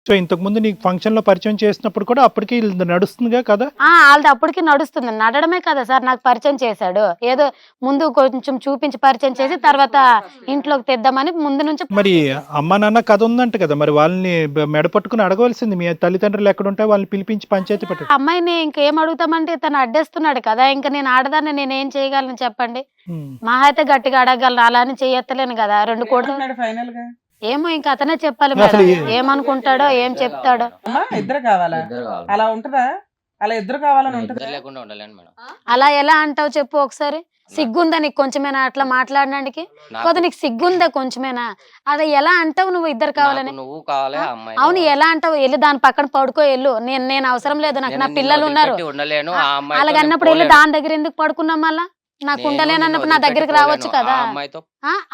So ఇంతకు ముందు నీకు ఫంక్షన్ లో పరిచయం చేసినప్పుడు కూడా అప్పటికి ఇది నడుస్తుందిగా కదా? వాళ్ళది అప్పటికి నడుస్తుంది. నడడమే కదా సార్ నాకు పరిచయం చేశాడు. ఏదో ముందు కొంచెం చూపించి పరిచయం చేసి తర్వాత ఇంట్లోకి తెద్దామని ముందు నుంచి. మరి అమ్మా నాన్న కథ ఉందంట కదా, మరి వాళ్ళని మెడ పట్టుకుని అడగవలసింది. మీ తల్లిదండ్రులు ఎక్కడుంటే వాళ్ళని పిలిపించి పంచాయతీ పెట్టండి. అమ్మాయిని ఇంకేం అడుగుతామంటే తను అడ్డేస్తున్నాడు కదా, ఇంకా నేను ఆడదాన్ని నేనేం చేయగలను చెప్పండి. మహా అయితే గట్టిగా అడగలను, అలా అని చేయలేను కదా. 2 కోట్లు ఫైనల్ గా ఏమో ఇంకా అతనే చెప్పాలి అసలు మేడం. ఏమనుకుంటాడో ఏం చెప్తాడో. ఇద్దరు కావాలా? అలా ఉంటదా? అలా ఇద్దరు కావాలని ఉంటదా? లేకుండా ఉండలేను మేడం. అలా ఎలా అంటావు చెప్పు ఒకసారి. సిగ్గుందా నీకు కొంచెమేనా అట్లా మాట్లాడడానికి? కొద్ది నీకు సిగ్గుందా కొంచెమేనా? అది ఎలా అంటావు నువ్వు ఇద్దరు కావాలని? నువ్వు కావాలి, ఆ అమ్మాయి అవును ఎలా అంటావు? వెళ్ళి దాని పక్కన పడుకో వెళ్ళు. నేను అవసరం లేదు, నాకు నా పిల్లలు ఉన్నారు. ఉండలేను. ఆ అమ్మాయి అలాగన్నప్పుడు వెళ్ళి దాని దగ్గర ఎందుకు పడుకున్నాం? మళ్ళా నాకు ఉండలేనన్నప్పుడు నా దగ్గరికి రావచ్చు కదా.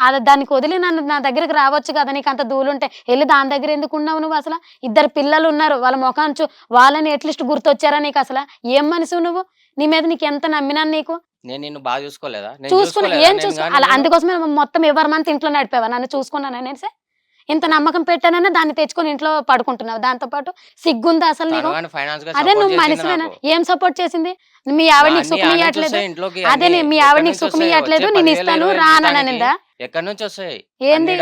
అది దానికి వదిలి నన్ను నా దగ్గరికి రావచ్చు కదా. నీకు అంత దూలుంటే వెళ్ళి దాని దగ్గర ఎందుకు ఉన్నావు నువ్వు? అసలు ఇద్దరు పిల్లలు ఉన్నారు, వాళ్ళ ముఖాన్ని వాళ్ళని ఎట్లీస్ట్ గుర్తొచ్చారా నీకు? అసలు ఏం మనిషి నువ్వు? నీ మీద నీకు ఎంత నమ్మినాను నీకు. నేను నిన్ను బాగా చూసుకోలేదా? చూసుకున్నా ఏం చూసుకో అలా అందుకోసమే మొత్తం ఎవరి మంత్ ఇంట్లో నడిపేవా? నన్ను చూసుకున్నాను నేను ఇంత నమ్మకం పెట్టాననే దాన్ని తెచ్చుకొని ఇంట్లో పడుకుంటున్నావు. దాంతో పాటు సిగ్గుందా అసలు నీకు? అదే నువ్వు మనిషివేనా? ఏం సపోర్ట్ చేసింది? మీ ఆవిడ నీకు సుఖం ఇవ్వట్లేదు. అదే మీ ఆవిడ నీకు సుఖం ఇవ్వట్లేదు, నేను ఇస్తాను రాననిందా? ఎక్కడి నుంచి వస్తాయి ఏంది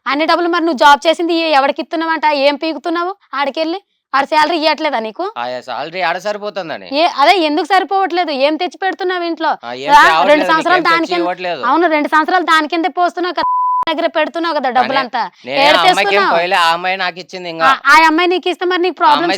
అన్ని డబ్బులు? మరి నువ్వు జాబ్ చేసింది ఎవరికి ఇస్తున్నావంట? ఏం పీకుతున్నావు ఆడికెళ్ళి? ఆడ శాలరీ ఇవ్వట్లేదా నీకు? సాలరీ ఆడ సరిపోతుందని. అదే ఎందుకు సరిపోవట్లేదు? ఏం తెచ్చి పెడుతున్నావు ఇంట్లో? 2 సంవత్సరాలు దాని కింద. అవును 2 సంవత్సరాలు దాని కింద పోస్తున్నావు కదా, దగ్గర పెడుతున్నావు కదా డబ్బులంతా. ఆ అమ్మాయి నాకు ఇచ్చింది. ఆ అమ్మాయి నీకు ఇస్తే మరి నీకు ప్రాబ్లమ్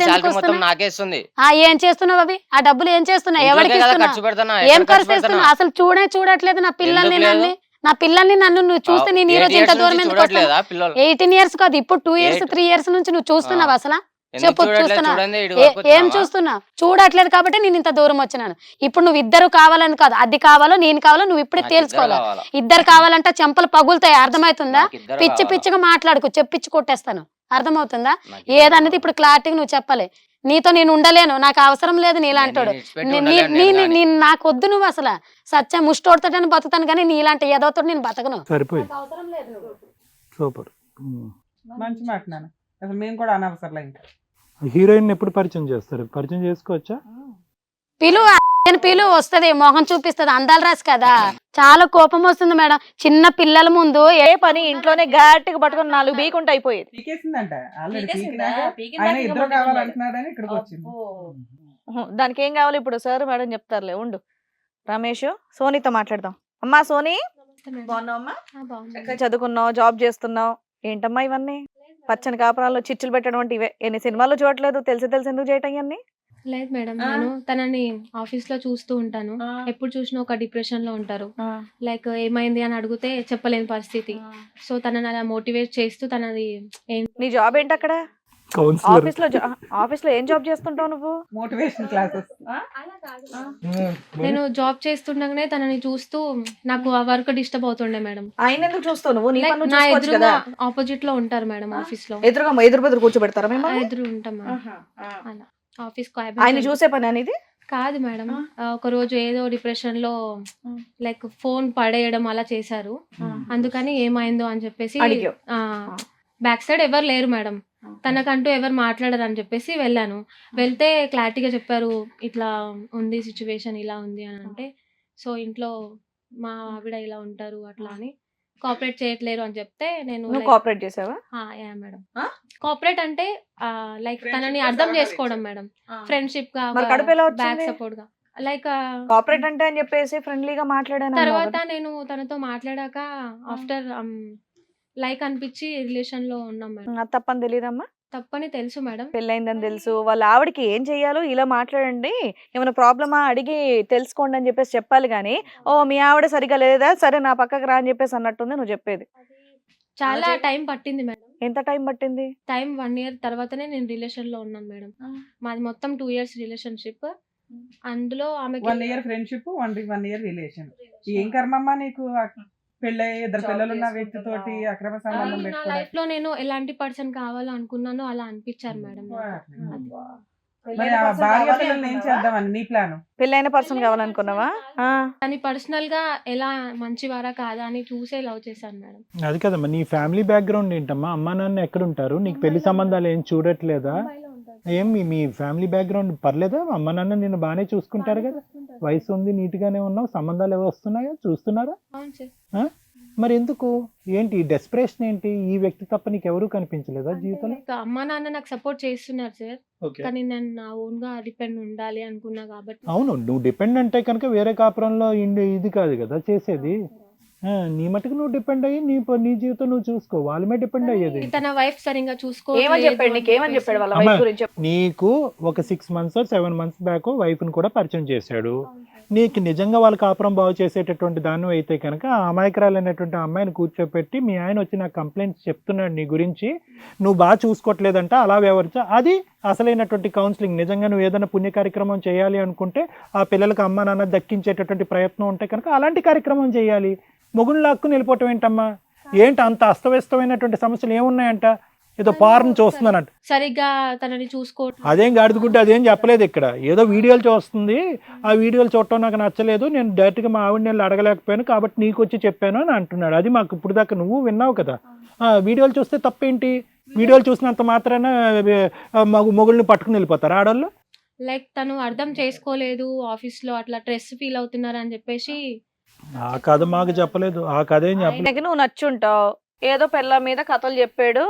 నాకేస్తుంది. ఏం చేస్తున్నావు అవి? ఆ డబ్బులు ఏం చేస్తున్నావు? ఎవరికి ఇస్తున్నావు? ఏం ఖర్చు చేస్తున్నావు? అసలు చూడట్లేదు నా పిల్లల్ని నన్ను నువ్వు చూస్తే నేను ఈ రోజు ఇంత దూరం ఎందుకు వస్తాను? 18 years కాదు, ఇప్పుడు 2 years 3 years నుంచి నువ్వు చూస్తున్నావు అసలు? చెప్పు చూస్తున్నా. ఏం చూస్తున్నా? చూడట్లేదు కాబట్టి నేను ఇంత దూరం వచ్చినాను. ఇప్పుడు నువ్వు ఇద్దరు కావాలని కాదు, అది కావాలో నేను కావాలో నువ్వు ఇప్పుడే తేల్చుకోవాలి. ఇద్దరు కావాలంటే చెంపలు పగులుతాయి, అర్థమవుతుందా? పిచ్చి పిచ్చిగా మాట్లాడుకో, చెప్పిచ్చి కొట్టేస్తాను, అర్థమవుతుందా? ఏదన్నది ఇప్పుడు క్లారిటీగా నువ్వు చెప్పాలి. నీతో నేను ఉండలేను, నాకు అవసరం లేదు నీలాంటోడు. నాకు వద్దు నువ్వు అసలు. సత్యం ముష్టోడుతాడని బతుకుతాను కానీ నీలాంటి ఏదోతో నేను బతకను. అవసరం లేదు. సూపర్, మంచి మాట నాన్న. అసలు మేము కూడా అనవసరం. ఇంకా హీరోయిన్ ఎప్పుడు పరిచయం చేస్తారు? పరిచయం చేసుకోవచ్చా? పిలువ వస్తది, మొహం చూపిస్తుంది, అందాలు రాసి కదా. చాలా కోపం వస్తుంది మేడం. చిన్న పిల్లల ముందు ఏ పని ఇంట్లోనే గట్టిగా పట్టుకుని 4 బీకుంటే అయిపోయేది. దానికి ఏం కావాలి ఇప్పుడు? సార్ మేడం చెప్తారులే, ఉండు. రమేష్ సోనీతో మాట్లాడదాం. అమ్మా సోనీ, బాగున్నావమ్మా? చదువుకున్నావు, జాబ్ చేస్తున్నావు, ఏంటమ్మా ఇవన్నీ? పచ్చని కాపురాల్లో చిచ్చులు పెట్టడం అంటే ఇవే. ఎన్ని సినిమాలు చూడట్లేదు, తెలిసి ఎందుకు చేయటం ఇవన్నీ? లేదు మేడం, నేను తనని ఆఫీస్ లో చూస్తూ ఉంటాను. ఎప్పుడు చూసినా ఒక డిప్రెషన్ లో ఉంటారు. లైక్ ఏమైంది అని అడిగితే చెప్పలేని పరిస్థితి. సో తనని అలా మోటివేట్ చేస్తూ తనది. నీ జాబ్ ఏంటి అక్కడ? ఆఫీస్ లో ఏం జాబ్ చేస్తుంటావు నువ్వు? Motivation classes. నేను జాబ్ చేస్తుండగానే తనని చూస్తూ నాకు ఆ వర్క్ డిస్టర్బ్ అవుతుండే మేడం. ఆయన ఎందుకు చూస్తావు నువ్వు? నా ఎదురుగా ఆపోజిట్ లో ఉంటారు మేడం ఆఫీస్ లో. ఎదురు కూర్చోబెడతారా మేము? ఎదురు ఉంటాం అలా ఆఫీస్. ఆయన చూసే పని అనేది కాదు మేడం. ఒక రోజు ఏదో డిప్రెషన్ లో లైక్ ఫోన్ పడేయడం అలా చేశారు. అందుకని ఏమైందో అని చెప్పేసి బ్యాక్ సైడ్ ఎవరు లేరు మేడం, తనకంటూ ఎవరు మాట్లాడరు అని చెప్పేసి వెళ్ళాను. వెళ్తే క్లారిటీగా చెప్పారు, ఇట్లా ఉంది సిచ్యువేషన్, ఇలా ఉంది అని. అంటే సో ఇంట్లో మా ఆవిడ ఇలా ఉంటారు అట్లా అని కోఆపరేట్ చేయట్లేరు అని చెప్తే నేను కోఆపరేట్ చేసావా? మేడం. కోఆపరేట్ అంటే లైక్ తనని అర్థం చేసుకోవడం మేడం, ఫ్రెండ్షిప్ గా, బ్యాక్ సపోర్ట్ గా. లైక్ కోఆపరేట్ అంటే అని చెప్పేసి ఫ్రెండ్లీగా మాట్లాడాను. తర్వాత నేను తనతో మాట్లాడాక ఆఫ్టర్ లైక్ అనిపించి రిలేషన్ లో ఉన్నాం మేడం. తప్పని తెలియదమ్మా? తప్పని తెలుసు మేడం, పెళ్ళైందని తెలుసు. వాళ్ళ ఆవిడకి ఏం చెయ్యాలో ఇలా మాట్లాడండి, ఏమైనా ప్రాబ్లమా అడిగి తెలుసుకోండి అని చెప్పేసి చెప్పాలి గానీ, ఓ మీ ఆవిడ సరిగా లేదా, సరే నా పక్కకు రా అని చెప్పేసి అన్నట్టుంది నువ్వు చెప్పేది. చాలా టైం పట్టింది మేడం. ఎంత టైం పట్టింది? టైం 1 year తర్వాతనే నేను రిలేషన్ లో ఉన్నాను మేడం. మాది మొత్తం 2 years రిలేషన్షిప్. అందులో ఆమె 1 year ఫ్రెండ్షిప్, 1 year రిలేషన్. ఏం కర్మమ్మా నీకు? పెళ్ళై 2 పిల్లలు ఉన్న వ్యక్తితోటి అక్రమ సంబంధం నా లైఫ్ లో నేను ఎలాంటి పర్సన్ కావాలో అనుకున్నానో అలా అనిపించారు మేడం. మరి ఆ భార్య పిల్లల్ని ఏం చేద్దామని నీ ప్లాన్? పెళ్ళైన పర్సన్ కావాలనుకున్నావా? కానీ పర్సనల్ గా ఎలా మంచివారా కాదా అని చూసే లవ్ చేశాను మేడం. అది కదమ్మా, నీ ఫ్యామిలీ బ్యాక్గ్రౌండ్ ఏంటమ్మా? అమ్మా నాన్న ఎక్కడ ఉంటారు? నీకు పెళ్లి సంబంధాలు ఏం చూడట్లేదా? ఏం మీ ఫ్యామిలీ బ్యాక్గ్రౌండ్ పర్లేదా? అమ్మ నాన్న నిన్ను బాగానే చూసుకుంటారు కదా, వయసు ఉంది, నీట్గానే ఉన్నావు, సంబంధాలు ఏవో వస్తున్నాయా, చూస్తున్నారా? అవును సార్. మరి ఎందుకు, ఏంటి డెస్పరేషన్ ఏంటి? ఈ వ్యక్తి తప్ప నీకు ఎవరు కనిపించలేదా జీవితంలో? అమ్మా నాన్న నాకు సపోర్ట్ చేస్తున్నారు సార్, కానీ నేను నా ఓన్ గా డిపెండ్ ఉండాలి అనుకున్నా కాబట్టి. అవును, నువ్వు డిపెండ్ అంటే కనుక వేరే కాపురంలో ఇది కాదు కదా చేసేది. నీ మటుకు నువ్వు డిపెండ్ అయ్యి నీ జీవితం నువ్వు చూసుకో, వాళ్ళ మీద డిపెండ్ అయ్యేది. తన వైఫ్ సరిగ్గా చూసుకో. ఏమని చెప్పాడు నీకేమని చెప్పాడు వాళ్ళ వైఫ్ గురించి? నీకు ఒక 6 months 7 months బ్యాక్ వైఫ్ ని కూడా పరిచయం చేశాడు. నీకు నిజంగా వాళ్ళ కాపురం బాగు చేసేటటువంటి దాన్ని అయితే కనుక ఆ అమాయకురాలైనటువంటి అమ్మాయిని కూర్చోపెట్టి మీ ఆయన వచ్చి నాకు కంప్లైంట్స్ చెప్తున్నాడు నీ గురించి, నువ్వు బాగా చూసుకోవట్లేదంట, అలా వ్యవహరించా, అది అసలైనటువంటి కౌన్సిలింగ్. నిజంగా నువ్వు ఏదైనా పుణ్య కార్యక్రమం చేయాలి అనుకుంటే ఆ పిల్లలకు అమ్మ నాన్న దక్కించేటటువంటి ప్రయత్నం ఉంటే కనుక అలాంటి కార్యక్రమం చేయాలి. మొగుడు లాక్కుని వెళ్ళిపోవటం ఏంటమ్మా? ఏంటి అంత అస్తవ్యస్తమైనటువంటి సమస్యలు ఏమున్నాయంట? ఏదో పార్ను చూస్తున్నానంట, సరిగ్గా తనని చూసుకోవట్లేదు. అదేం గాడిదగుడ్డ, అదేం చెప్పలేదు ఇక్కడ. ఏదో వీడియోలు చూస్తుంది, ఆ వీడియోలు చూడటం నాకు నచ్చలేదు, నేను డైరెక్ట్గా మా ఆవిడ నేను అడగలేకపోయాను కాబట్టి నీకు వచ్చి చెప్పాను అని అంటున్నాడు. అది మాకు ఇప్పుడు దాకా నువ్వు విన్నావు కదా. వీడియోలు చూస్తే తప్పేంటి? వీడియోలు చూసినంత మాత్రాన మొగుళ్ళని పట్టుకుని వెళ్ళిపోతారు ఆడవాళ్ళు? లైక్ తను అర్థం చేసుకోలేదు, ఆఫీస్ లో అట్లా స్ట్రెస్ ఫీల్ అవుతున్నారు అని చెప్పేసి. ఆ కథ మాకు చెప్పలేదు, ఆ కథ ఏం చెప్పలేదు. ఆయనకి నువ్వు నచ్చుంటావు, ఏదో పిల్ల మీద కథలు చెప్పాడు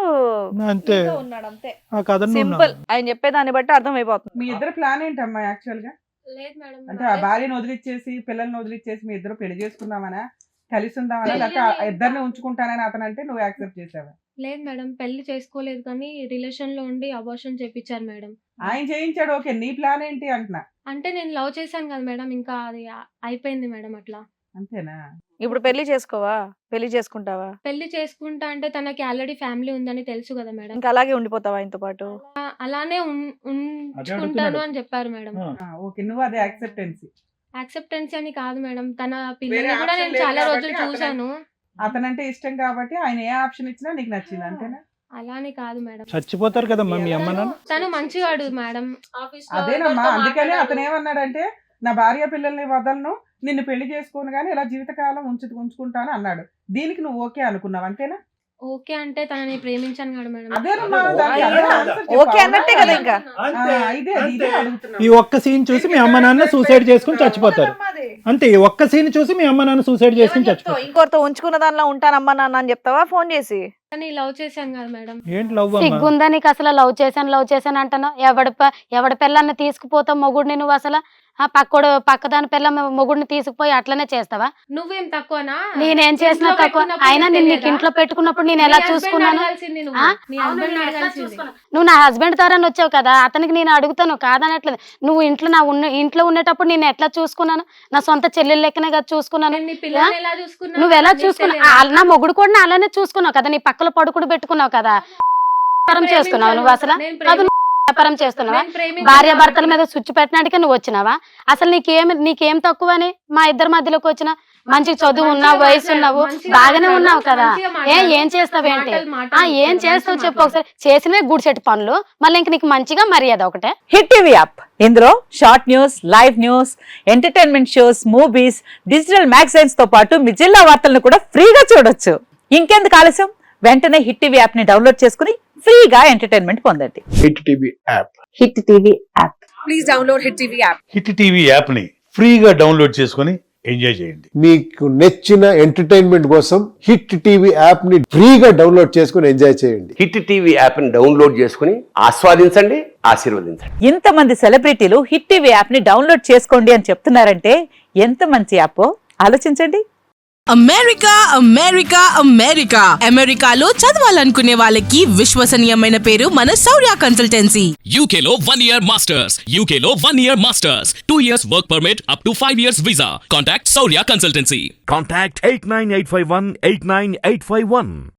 అంతే, ఉన్నాడు అంతే, ఆ కథ సింపుల్. ఆయన చెప్పేదాన్ని బట్టి అర్థం అయిపోతుంది. మీ ఇద్దరు ప్లాన్ ఏంటమ్మా యాక్చువల్ గా? లేదు మేడం, అంటే ఆ భార్యను వదిలిచ్చేసి పిల్లల్ని వదిలిచ్చేసి మీ ఇద్దరు పెళ్లి చేసుకుందామనా, కలిసి ఉందామనా, లేకపోతే ఇద్దరిని ఉంచుకుంటానని అతను అంటే నువ్వు యాక్సెప్ట్ చేసావా? లేదు మేడం, పెళ్లి చేసుకోలేదు కానీ రిలేషన్ లో ఉండి అబార్షన్ చేపించారు మేడం. ఆయన చేయించాడు, ఓకే. నీ ప్లాన్ ఏంటి అంటున్నా? అంటే నేను లవ్ చేశాను కదా మేడం, ఇంకా అది అయిపోయింది మేడం అట్లా. అంతేనా? ఇప్పుడు పెళ్లి చేసుకోవా? పెళ్లి చేసుకుంటావా? పెళ్లి చేసుకుంటా అంటే తనకి ఆల్రెడీ ఫ్యామిలీ ఉందని తెలుసు కదా మేడం. ఇంకా అలాగే ఉండిపోతావా ఆయనతో పాటు? అలానే ఉంచుకుంటాను అని చెప్పారు మేడం. ఓకే, నువ్వు అదే యాక్సెప్టెన్సీ. యాక్సెప్టెన్స్ అని కాదు మేడం, తన పిల్లల్ని కూడా నేను చాలా రోజులు చూసాను. అతనంటే ఇష్టం కాబట్టి ఆయన ఏ ఆప్షన్ ఇచ్చినా నీకు నచ్చింది, అంతేనా? అలానే కాదు మేడం, చచ్చిపోతారు కదమ్మా మీ అమ్మ నాన్న. తను మంచివాడు మేడం. అదేనమ్మా, అందుకనే అతను ఏమన్నాడంటే నా భార్య పిల్లల్ని వదలను, నిన్ను పెళ్లి చేసుకోను గానీ ఇలా జీవితకాలం ఉంచుకుంటాను అన్నాడు. దీనికి నువ్వు ఓకే అనుకున్నావు, అంతేనా? ఓకే అంటే తనని ప్రేమించాను కదా మేడం. అదేనమ్మా, ఓకే అన్నట్టే కదా. ఇంకా ఈ ఒక్క సీన్ చూసి మీ అమ్మ నాన్న సూసైడ్ చేసుకుని చచ్చిపోతారు అంతే. ఈ ఒక్క సీన్ చూసి మీ అమ్మ నాన్న సూసైడ్ చేసుకుని చచ్చిపోతారు. ఇంకోరితో ఉంచుకున్న దానిలో ఉంటానమ్మా నాన్న అని చెప్తావా ఫోన్ చేసి? కానీ లవ్ చేశాను కదా మేడం. ఏంటి లవ్? సిగ్గుందా నీకు అసలు? లవ్ చేశాను అంటున్నావు. ఎవడి పిల్లల్ని తీసుకుపోతావు మొగుడిని నువ్వు? అసలు ఆ పక్కదాని పిల్ల మొగుడిని తీసుకుపోయి అట్లనే చేస్తావా? నువ్వేం తక్కువనా? నేనేం చేసినా తక్కువ? అయినా నీకు ఇంట్లో పెట్టుకున్నప్పుడు నేను ఎలా చూసుకున్నాను? నువ్వు నా హస్బెండ్ తరని వచ్చావు కదా, అతనికి నేను అడుగుతాను కాదనట్లేదు. నువ్వు ఇంట్లో ఉండేటప్పుడు నేను ఎట్లా చూసుకున్నాను? నా సొంత చెల్లెలు లెక్కనే కదా చూసుకున్నాను. నువ్వు ఎలా చూసుకున్నావు? నా మొగుడు కూడా అలానే చూసుకున్నావు కదా, నీ పక్కలో పడుకుడు పెట్టుకున్నావు కదా. చేస్తున్నావు నువ్వు అసలు? వ్యాపారం చేస్తున్నావా? భార్య భర్తల మీద స్విచ్ పెట్టినాడికే నువ్వు వచ్చినావా? అసలు నీకేం తక్కువ అని మా ఇద్దరి మధ్యలోకి వచ్చిన? మంచి చదువు ఉన్నావు, వయసు ఉన్నావు, బాగానే ఉన్నావు కదా. ఏం చేస్తావేంటి? ఏం చేస్తావు చెప్పు ఒకసారి. చేసినవే గుడిసెట్టు పనులు, మళ్ళీ ఇంక నీకు మంచిగా మర్యాద ఒకటే. హిట్ టీవీ యాప్, ఇందులో short news, live news, entertainment shows, movies, digital magazines తో పాటు మీ జిల్లా వార్తలను కూడా ఫ్రీగా చూడొచ్చు. ఇంకెందుకు ఆలస్యం? వెంటనే హిట్ టీవీ యాప్ ని డౌన్లోడ్ చేసుకుని ఫ్రీగా ఎంటర్టైన్మెంట్ పొందండి. Hit TV app. Hit TV app. Please download hit TV app. Hit TV app ని ఫ్రీగా డౌన్లోడ్ చేసుకుని ఎంజాయ్ చేయండి. మీకు నచ్చిన ఎంటర్టైన్మెంట్ కోసం హిట్ టీవీ యాప్ ని ఫ్రీగా డౌన్లోడ్ చేసుకుని ఎంజాయ్ చేయండి. హిట్ టీవీ యాప్ ని డౌన్లోడ్ చేసుకుని ఆస్వాదించండి, ఆశీర్వదించండి. ఇంతమంది సెలబ్రిటీలు హిట్ టీవీ యాప్ ని డౌన్లోడ్ చేసుకోండి అని చెప్తున్నారంటే ఎంత మంచి యాప్ ఆలోచించండి. అమెరికా అమెరికా అమెరికా అమెరికాలో చదవాలనుకునే వాళ్ళకి విశ్వసనీయమైన పేరు మన శౌర్య కన్సల్టెన్సీ. UK లో 1 year masters, UK లో 1 year masters, 2 years work permit up to 5 years visa. Contact Saurya Consultancy. Contact 89851 89851.